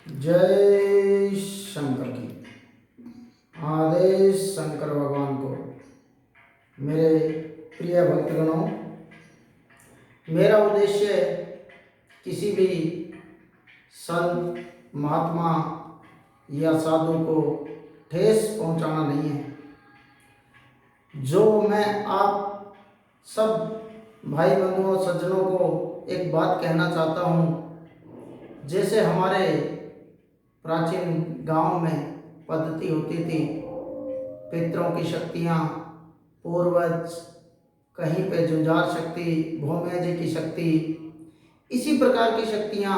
जय शंकर की। आदेश शंकर भगवान को। मेरे प्रिय भक्तगणों, मेरा उद्देश्य किसी भी संत, महात्मा या साधु को ठेस पहुंचाना नहीं है। जो मैं आप सब भाई बंधुओं सज्जनों को एक बात कहना चाहता हूँ, जैसे हमारे प्राचीन गांव में पद्धति होती थी, पितरों की शक्तियाँ, पूर्वज, कहीं पे जुंजार शक्ति, भौमिया जी की शक्ति, इसी प्रकार की शक्तियाँ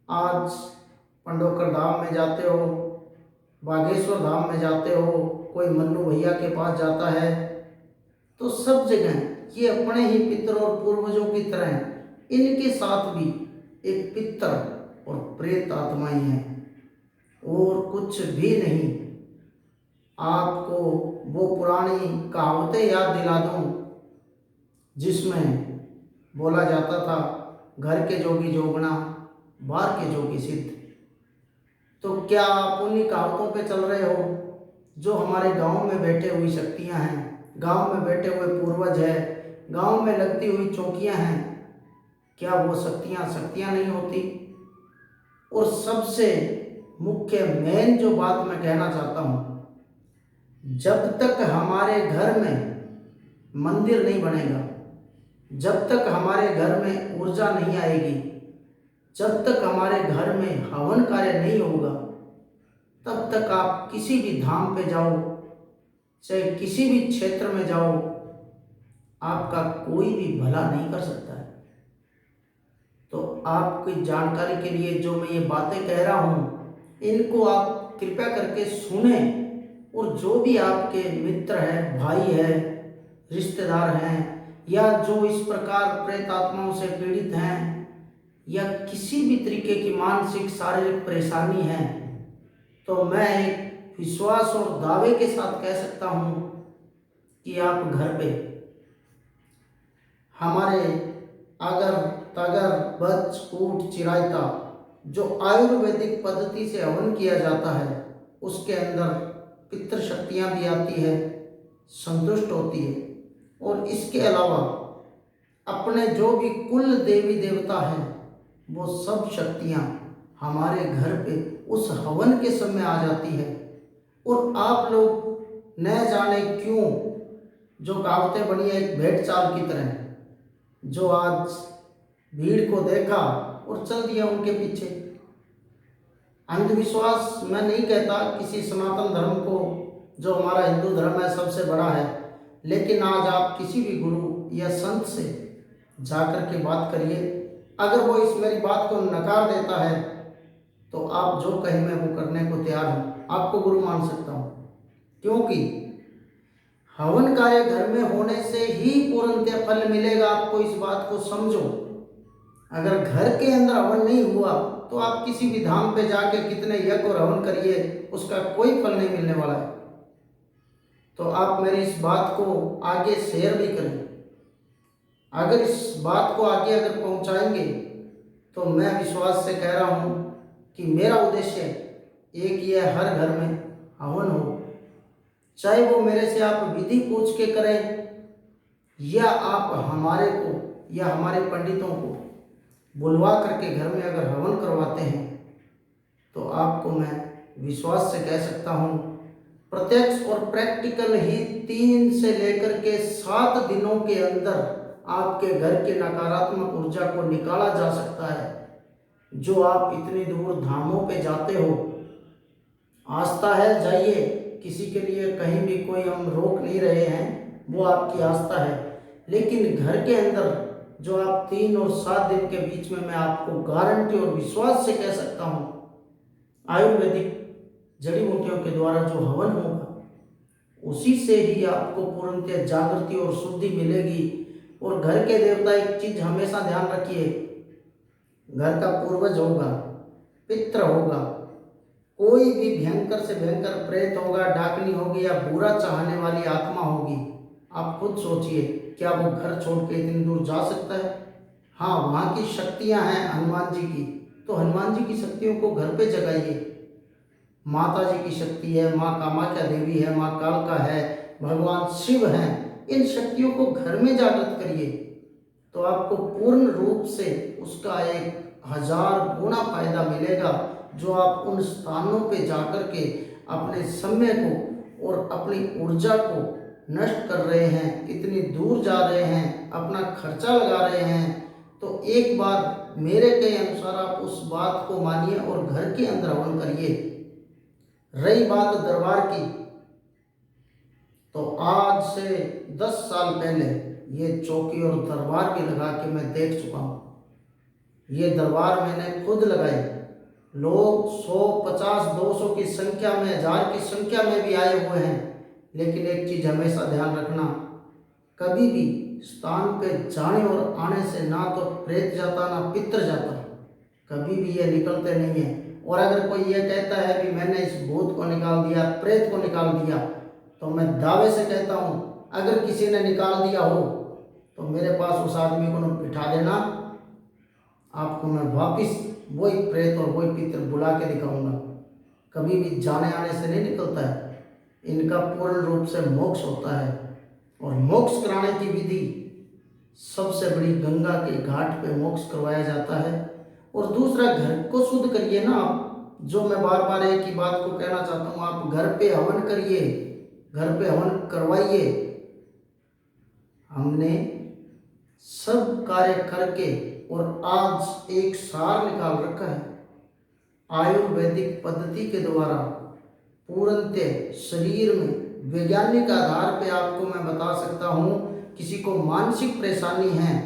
आज पंडोकर धाम में जाते हो, बागेश्वर धाम में जाते हो, कोई मन्नू भैया के पास जाता है, तो सब जगह ये अपने ही पितर और पूर्वजों की तरह इनके साथ भी एक पितर और प्रेत आत्माएं हैं और कुछ भी नहीं। आपको वो पुरानी कहावतें याद दिला दूं जिसमें बोला जाता था, घर के जोगी जोगना, बाहर के जोगी सिद्ध। तो क्या आप उन्हीं कहावतों पे चल रहे हो? जो हमारे गांव में बैठे हुई शक्तियां हैं, गांव में बैठे हुए पूर्वज है, गांव में लगती हुई चौकियां हैं, क्या वो शक्तियां नहीं होती? और सबसे मुख्य मेन जो बात मैं कहना चाहता हूँ, जब तक हमारे घर में मंदिर नहीं बनेगा, जब तक हमारे घर में ऊर्जा नहीं आएगी, जब तक हमारे घर में हवन कार्य नहीं होगा, तब तक आप किसी भी धाम पे जाओ, चाहे किसी भी क्षेत्र में जाओ, आपका कोई भी भला नहीं कर सकता है। तो आपकी जानकारी के लिए जो मैं ये बातें कह रहा हूँ, इनको आप कृपया करके सुने, और जो भी आपके मित्र हैं, भाई हैं, रिश्तेदार हैं, या जो इस प्रकार प्रेत आत्माओं से पीड़ित हैं, या किसी भी तरीके की मानसिक शारीरिक परेशानी है, तो मैं एक विश्वास और दावे के साथ कह सकता हूँ कि आप घर पे हमारे अगर तगर बच कूट चिरायता जो आयुर्वेदिक पद्धति से हवन किया जाता है, उसके अंदर पितृ शक्तियाँ भी आती है, संतुष्ट होती है। और इसके अलावा अपने जो भी कुल देवी देवता हैं, वो सब शक्तियाँ हमारे घर पे उस हवन के समय आ जाती है। और आप लोग न जाने क्यों जो कहावतें बनी है एक भेड़ चाल की तरह, जो आज भीड़ को देखा और चल दिया उनके पीछे। अंधविश्वास मैं नहीं कहता किसी सनातन धर्म को, जो हमारा हिंदू धर्म है सबसे बड़ा है, लेकिन आज आप किसी भी गुरु या संत से जाकर के बात करिए, अगर वो इस मेरी बात को नकार देता है तो आप जो कहें मैं वो करने को तैयार हूँ, आपको गुरु मान सकता हूँ। क्योंकि हवन कार्य घर में होने से ही पूर्णतः फल मिलेगा, आपको इस बात को समझो। अगर घर के अंदर हवन नहीं हुआ तो आप किसी भी धाम पे जाके कितने यज्ञ और हवन करिए, उसका कोई फल नहीं मिलने वाला है। तो आप मेरी इस बात को आगे शेयर भी करें। अगर इस बात को आगे अगर पहुंचाएंगे तो मैं विश्वास से कह रहा हूं कि मेरा उद्देश्य एक ही है, हर घर में हवन हो, चाहे वो मेरे से आप विधि पूछ के करें, या आप हमारे को या हमारे पंडितों को बुलवा करके घर में अगर हवन करवाते हैं, तो आपको मैं विश्वास से कह सकता हूँ, प्रत्यक्ष और प्रैक्टिकल ही 3 से लेकर के 7 दिनों के अंदर आपके घर के नकारात्मक ऊर्जा को निकाला जा सकता है। जो आप इतनी दूर धामों पे जाते हो, आस्था है, जाइए, किसी के लिए कहीं भी कोई हम रोक नहीं रहे हैं, वो आपकी आस्था है। लेकिन घर के अंदर जो आप 3 और 7 दिन के बीच में, मैं आपको गारंटी और विश्वास से कह सकता हूँ, आयुर्वेदिक जड़ी बूटियों के द्वारा जो हवन होगा, उसी से ही आपको पूर्णतः जागृति और शुद्धि मिलेगी। और घर के देवता, एक चीज हमेशा ध्यान रखिए, घर का पूर्वज होगा, पितृ होगा, कोई भी भयंकर से भयंकर प्रेत होगा, डाकनी होगी, या बुरा चाहने वाली आत्मा होगी, आप खुद सोचिए, क्या वो घर छोड़ के इतनी दूर जा सकता है? हाँ, वहाँ की शक्तियाँ हैं हनुमान जी की, तो हनुमान जी की शक्तियों को घर पे जगाइए। माता जी की शक्ति है, माँ कामाख्या देवी है, माँ कालका है, भगवान शिव हैं, इन शक्तियों को घर में जागृत करिए तो आपको पूर्ण रूप से उसका 1000 गुना फायदा मिलेगा। जो आप उन स्थानों पे जाकर के अपने समय को और अपनी ऊर्जा को नष्ट कर रहे हैं, इतनी दूर जा रहे हैं, अपना खर्चा लगा रहे हैं, तो एक बार मेरे कहे अनुसार आप उस बात को मानिए और घर के अंदर हवन करिए। रही बात दरबार की, तो आज से 10 साल पहले ये चौकी और दरबार भी लगा के मैं देख चुका हूँ। ये दरबार मैंने खुद लगाई। लोग 100, 50, 200 की संख्या में, 1000 की संख्या में भी आए हुए हैं। लेकिन एक चीज़ हमेशा ध्यान रखना, कभी भी स्थान पे जाने और आने से ना तो प्रेत जाता ना पितर जाता, कभी भी ये निकलते नहीं है। और अगर कोई ये कहता है कि मैंने इस भूत को निकाल दिया, प्रेत को निकाल दिया, तो मैं दावे से कहता हूँ अगर किसी ने निकाल दिया हो तो मेरे पास उस आदमी को बिठा देना, आपको मैं वापिस वही प्रेत और वही पितर बुला के दिखाऊंगा। कभी भी जाने आने से नहीं निकलता है, इनका पूर्ण रूप से मोक्ष होता है। और मोक्ष कराने की विधि सबसे बड़ी गंगा के घाट पे मोक्ष करवाया जाता है। और दूसरा, घर को शुद्ध करिए ना आप। जो मैं बार बार एक ही बात को कहना चाहता हूँ, आप घर पे हवन करिए, घर पे हवन करवाइए। हमने सब कार्य करके और आज एक सार निकाल रखा है आयुर्वेदिक पद्धति के द्वारा, पूर्णतः शरीर में वैज्ञानिक आधार पे आपको मैं बता सकता हूँ। किसी को मानसिक परेशानी है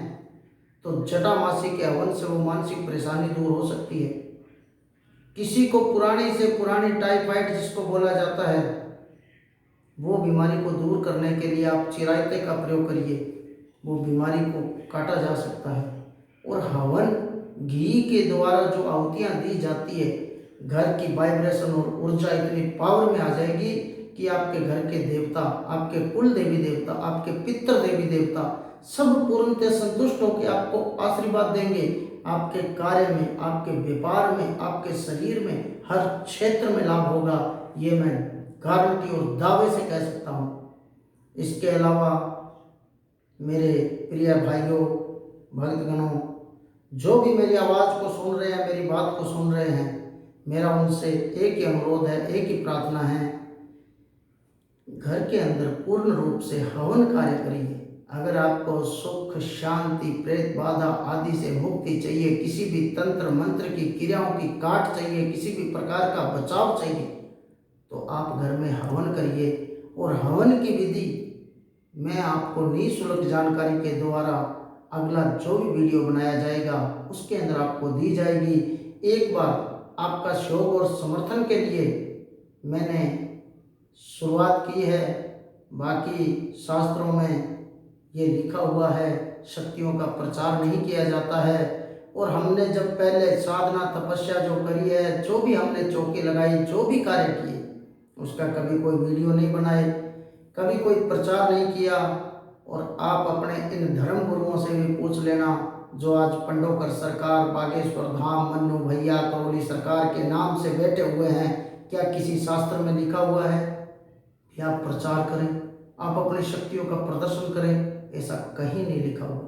तो जटामासी के हवन से वो मानसिक परेशानी दूर हो सकती है। किसी को पुरानी से पुरानी टाइफाइड जिसको बोला जाता है, वो बीमारी को दूर करने के लिए आप चिरायते का प्रयोग करिए, वो बीमारी को काटा जा सकता है। और हवन घी के द्वारा जो आहुतियाँ दी जाती है, घर की वाइब्रेशन और ऊर्जा इतनी पावर में आ जाएगी कि आपके घर के देवता, आपके कुल देवी देवता, आपके पितर देवी देवता सब पूर्णतः संतुष्ट होकर आपको आशीर्वाद देंगे। आपके कार्य में, आपके व्यापार में, आपके शरीर में, हर क्षेत्र में लाभ होगा। ये मैं गारंटी और दावे से कह सकता हूँ। इसके अलावा मेरे प्रिय भाइयों, भक्तगणों, जो भी मेरी आवाज़ को सुन रहे हैं, मेरी बात को सुन रहे हैं, मेरा उनसे एक ही अनुरोध है, एक ही प्रार्थना है, घर के अंदर पूर्ण रूप से हवन कार्य करिए। अगर आपको सुख, शांति, प्रेत बाधा आदि से मुक्ति चाहिए, किसी भी तंत्र मंत्र की क्रियाओं की काट चाहिए, किसी भी प्रकार का बचाव चाहिए, तो आप घर में हवन करिए। और हवन की विधि मैं आपको निःशुल्क जानकारी के द्वारा अगला जो भी वीडियो बनाया जाएगा उसके अंदर आपको दी जाएगी। एक बार आपका शौक और समर्थन के लिए मैंने शुरुआत की है। बाकी शास्त्रों में ये लिखा हुआ है, शक्तियों का प्रचार नहीं किया जाता है। और हमने जब पहले साधना तपस्या जो करी है, जो भी हमने चौकी लगाई, जो भी कार्य किए, उसका कभी कोई वीडियो नहीं बनाए, कभी कोई प्रचार नहीं किया। और आप अपने इन धर्म गुरुओं से भी पूछ लेना, जो आज पंडोकर सरकार, बागेश्वर धाम, मन्नू भैया, करौली सरकार के नाम से बैठे हुए हैं, क्या किसी शास्त्र में लिखा हुआ है कि आप प्रचार करें, आप अपनी शक्तियों का प्रदर्शन करें? ऐसा कहीं नहीं लिखा हुआ।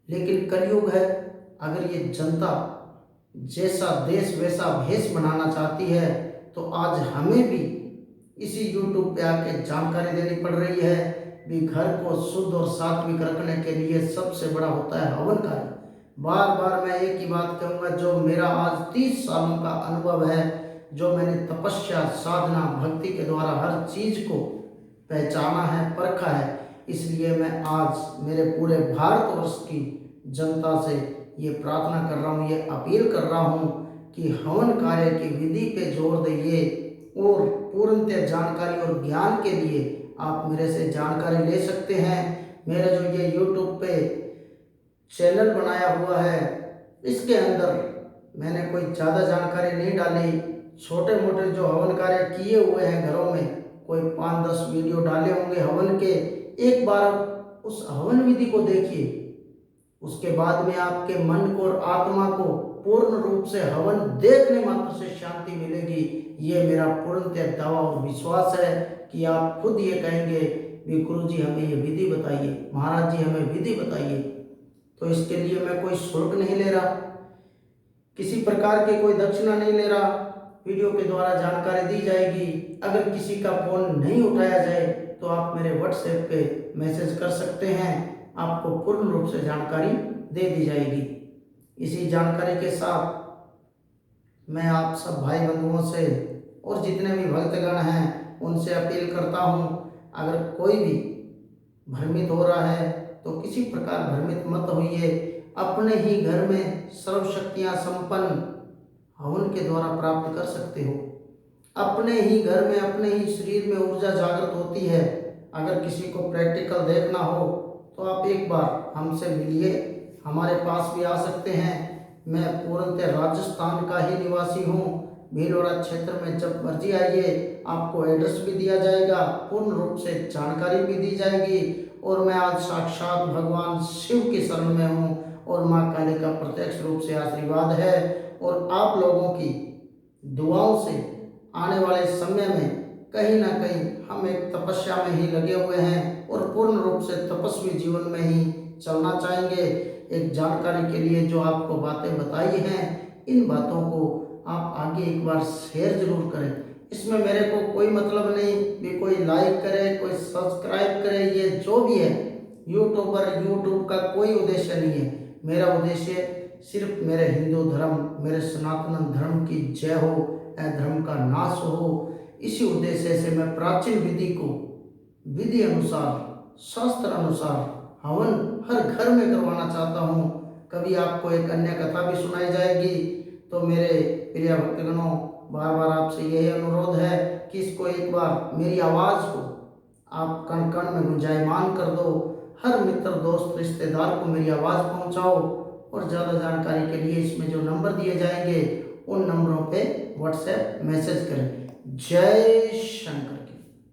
लेकिन कलयुग है, अगर ये जनता जैसा देश वैसा भेष बनाना चाहती है, तो आज हमें भी इसी यूट्यूब पे आके जानकारी देनी पड़ रही है भी घर को शुद्ध और सात्विक रखने के लिए सबसे बड़ा होता है हवन कार्य। बार बार मैं एक ही बात कहूँगा, जो मेरा आज 30 सालों का अनुभव है, जो मैंने तपस्या, साधना, भक्ति के द्वारा हर चीज़ को पहचाना है, परखा है, इसलिए मैं आज मेरे पूरे भारतवर्ष की जनता से ये प्रार्थना कर रहा हूँ, ये अपील कर रहा हूँ कि हवन कार्य की विधि पे जोर दीजिए। और पूर्णतः जानकारी और ज्ञान के लिए आप मेरे से जानकारी ले सकते हैं। मेरा जो ये यूट्यूब पे चैनल बनाया हुआ है, इसके अंदर मैंने कोई ज़्यादा जानकारी नहीं डाली। छोटे मोटे जो हवन कार्य किए हुए हैं घरों में, कोई 5-10 वीडियो डाले होंगे हवन के। एक बार उस हवन विधि को देखिए, उसके बाद में आपके मन को और आत्मा को पूर्ण रूप से हवन देखने मात्र से शांति मिलेगी। ये मेरा पूर्णतः दावा और विश्वास है कि आप खुद ये कहेंगे भी गुरु जी हमें ये विधि बताइए, महाराज जी हमें विधि बताइए। तो इसके लिए मैं कोई शुल्क नहीं ले रहा, किसी प्रकार की कोई दक्षिणा नहीं ले रहा। वीडियो के द्वारा जानकारी दी जाएगी। अगर किसी का फोन नहीं उठाया जाए तो आप मेरे व्हाट्सएप पे मैसेज कर सकते हैं, आपको पूर्ण रूप से जानकारी दे दी जाएगी। इसी जानकारी के साथ मैं आप सब भाई बंधुओं से और जितने भी भक्तगण हैं उनसे अपील करता हूँ, अगर कोई भी भ्रमित हो रहा है तो किसी प्रकार भ्रमित मत होइए। अपने ही घर में सर्वशक्तियाँ संपन्न हवन के द्वारा प्राप्त कर सकते हो। अपने ही घर में, अपने ही शरीर में ऊर्जा जागृत होती है। अगर किसी को प्रैक्टिकल देखना हो तो आप एक बार हमसे मिलिए, हमारे पास भी आ सकते हैं। मैं पूर्णतः राजस्थान का ही निवासी हूँ। भीलवाड़ा क्षेत्र में जब मर्जी आइए, आपको एड्रेस भी दिया जाएगा, पूर्ण रूप से जानकारी भी दी जाएगी। और मैं आज साक्षात भगवान शिव की शरण में हूँ और माँ काली का प्रत्यक्ष रूप से आशीर्वाद है। और आप लोगों की दुआओं से आने वाले समय में कहीं ना कहीं हम एक तपस्या में ही लगे हुए हैं और पूर्ण रूप से तपस्वी जीवन में ही चलना चाहेंगे। एक जानकारी के लिए जो आपको बातें बताई हैं, इन बातों को आप आगे एक बार शेयर जरूर करें। इसमें मेरे को कोई मतलब नहीं भी कोई लाइक करे, कोई सब्सक्राइब करे, ये जो भी है यूट्यूब का कोई उद्देश्य नहीं है। मेरा उद्देश्य सिर्फ मेरे हिंदू धर्म, मेरे सनातन धर्म की जय हो, अधर्म का नाश हो। इसी उद्देश्य से मैं प्राचीन विधि को विधि अनुसार, शास्त्र अनुसार हवन हर घर में करवाना चाहता हूँ। कभी आपको एक अन्य कथा भी सुनाई जाएगी। तो मेरे प्रिय भक्तगणों, बार बार आपसे यही अनुरोध है कि इसको एक बार मेरी आवाज़ को आप कण कण में गुंजायमान कर दो। हर मित्र, दोस्त, रिश्तेदार को मेरी आवाज़ पहुँचाओ। और ज़्यादा जानकारी के लिए इसमें जो नंबर दिए जाएंगे उन नंबरों पे व्हाट्सएप मैसेज करें। जय शंकर।